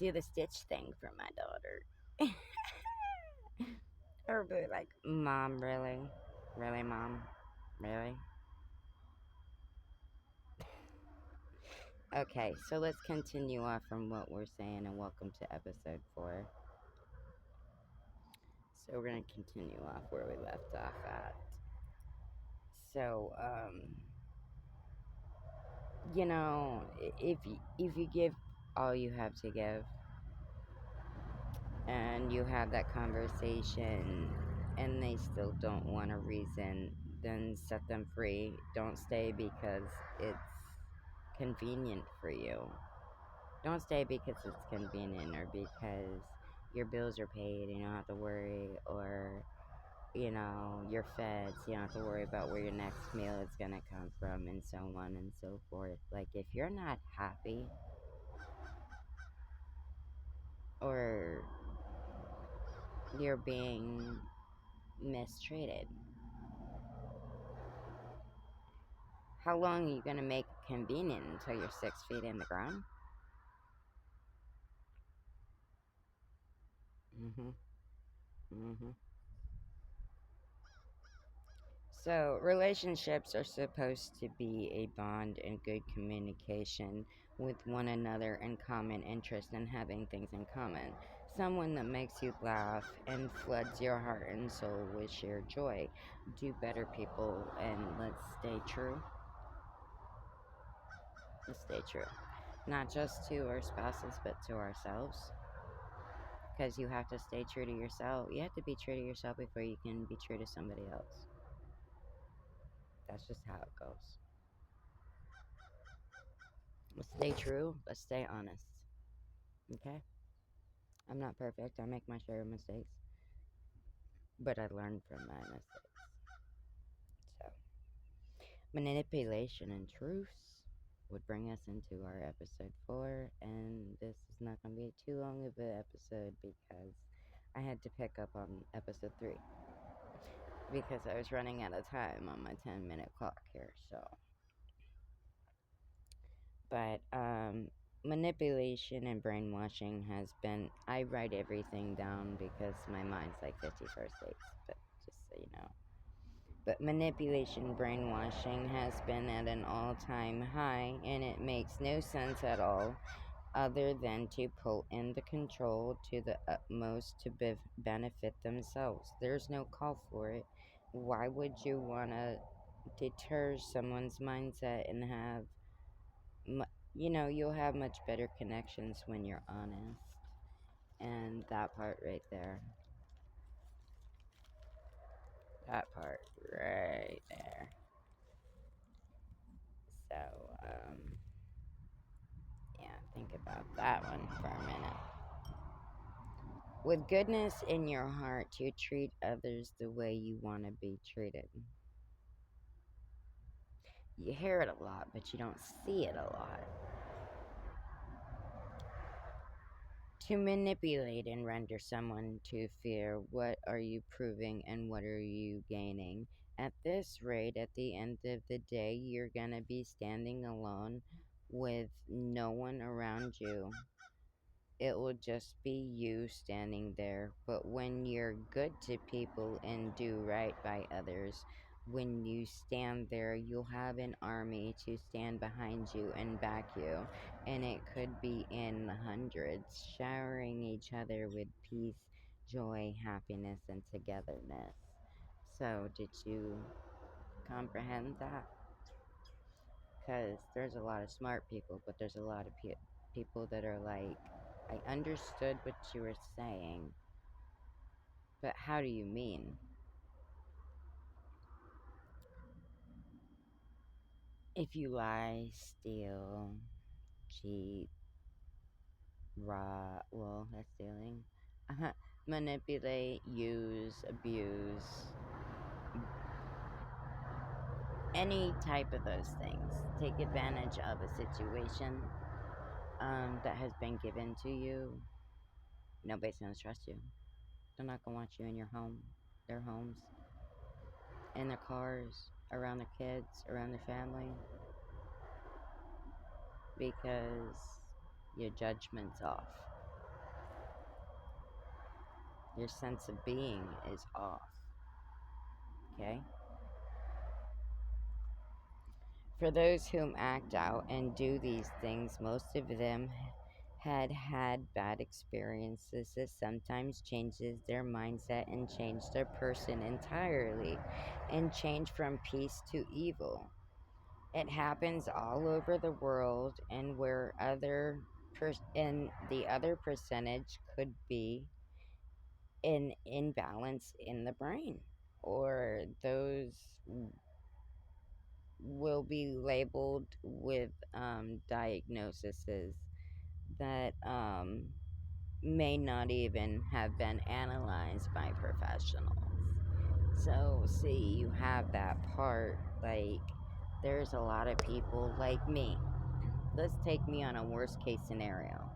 do the stitch thing for my daughter. Or be like, Mom, really? Really, Mom? Really? Okay, so let's continue on from what we're saying, and welcome to episode 4. So we're gonna continue off where we left off at. So, if you give all you have to give, and you have that conversation, and they still don't want a reason, then set them free. Don't stay because it's convenient for you. Don't stay because it's convenient, or because your bills are paid and you don't have to worry, or you're fed, so you don't have to worry about where your next meal is gonna come from, and so on and so forth. Like, if you're not happy, or you're being mistreated, how long are you gonna make it convenient until you're 6 feet in the ground? Mhm. Mhm. So, relationships are supposed to be a bond and good communication with one another, and common interest, and having things in common. Someone that makes you laugh and floods your heart and soul with sheer joy. Do better, people, and let's stay true. Let's stay true. Not just to our spouses, but to ourselves. Because you have to stay true to yourself. You have to be true to yourself before you can be true to somebody else. That's just how it goes. Let's stay true. Let's stay honest. Okay? I'm not perfect. I make my share of mistakes. But I learn from my mistakes. So, manipulation and truths would bring us into our episode 4. And this is not going to be too long of an episode because I had to pick up on episode 3. Because I was running out of time on my 10-minute clock here. So, but manipulation and brainwashing has been, I write everything down because my mind's like 51st dates, but just so you know. But manipulation, brainwashing has been at an all-time high, and it makes no sense at all, other than to pull in the control to the utmost to benefit themselves. There's no call for it. Why would you want to deter someone's mindset and have you'll have much better connections when you're honest. And that part right there. That part right there. So, yeah, think about that one for a minute. With goodness in your heart, to treat others the way you want to be treated. You hear it a lot, but you don't see it a lot. To manipulate and render someone to fear, what are you proving and what are you gaining? At this rate, at the end of the day, you're going to be standing alone with no one around you. It will just be you standing there. But when you're good to people and do right by others, when you stand there, you'll have an army to stand behind you and back you. And it could be in the hundreds, showering each other with peace, joy, happiness, and togetherness. So, did you comprehend that? Because there's a lot of smart people, but there's a lot of people that are like, I understood what you were saying, but how do you mean? If you lie, steal, cheat, rob, well, that's stealing, manipulate, use, abuse, any type of those things, take advantage of a situation that has been given to you, nobody's going to trust you. They're not going to want you in your home, their homes, in their cars, around their kids, around their family, because your judgment's off. Your sense of being is off. Okay? For those whom act out and do these things, most of them had bad experiences. This sometimes changes their mindset and change their person entirely and change from peace to evil. It happens all over the world, and where and the other percentage could be an imbalance in the brain, or those will be labeled with diagnoses that may not even have been analyzed by professionals. So, see, you have that part. Like, there's a lot of people like me. Let's take me on a worst case scenario.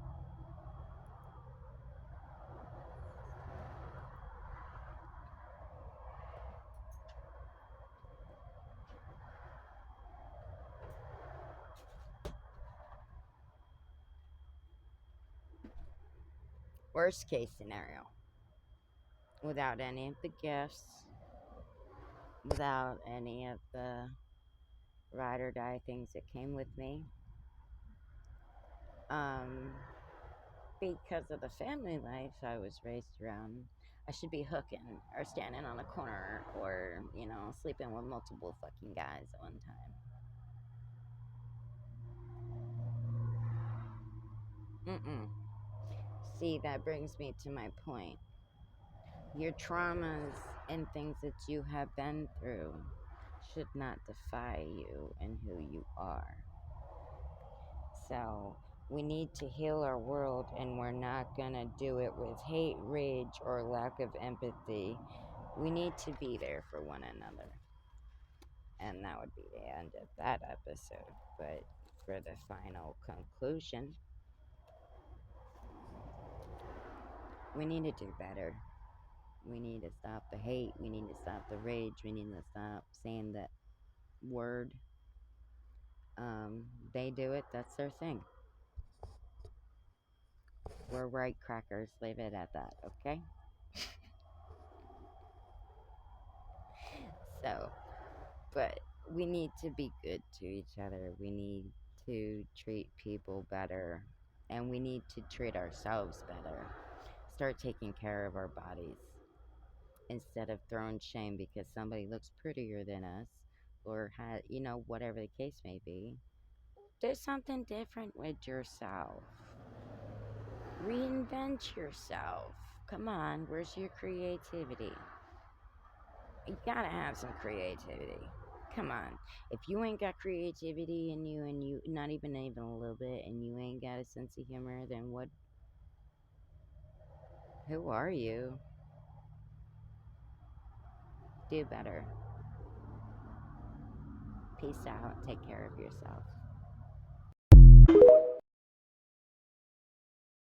Worst case scenario. Without any of the gifts, without any of the ride or die things that came with me. Um, because of the family life I was raised around, I should be hooking or standing on a corner or, sleeping with multiple fucking guys at one time. Mm-mm. See, that brings me to my point. Your traumas and things that you have been through should not defy you and who you are. So, we need to heal our world, and we're not gonna do it with hate, rage, or lack of empathy. We need to be there for one another. And that would be the end of that episode. But for the final conclusion, we need to do better. We need to stop the hate. We need to stop the rage. We need to stop saying that word. They do it, that's their thing. We're right crackers. Leave it at that, okay? So, but we need to be good to each other. We need to treat people better. And we need to treat ourselves better. Start taking care of our bodies instead of throwing shame because somebody looks prettier than us or had, whatever the case may be. Do something different with yourself. Reinvent yourself. Come on, where's your creativity? You gotta have some creativity. Come on. If you ain't got creativity in you and you not even a little bit and you ain't got a sense of humor, then what who are you? Do better. Peace out. Take care of yourself.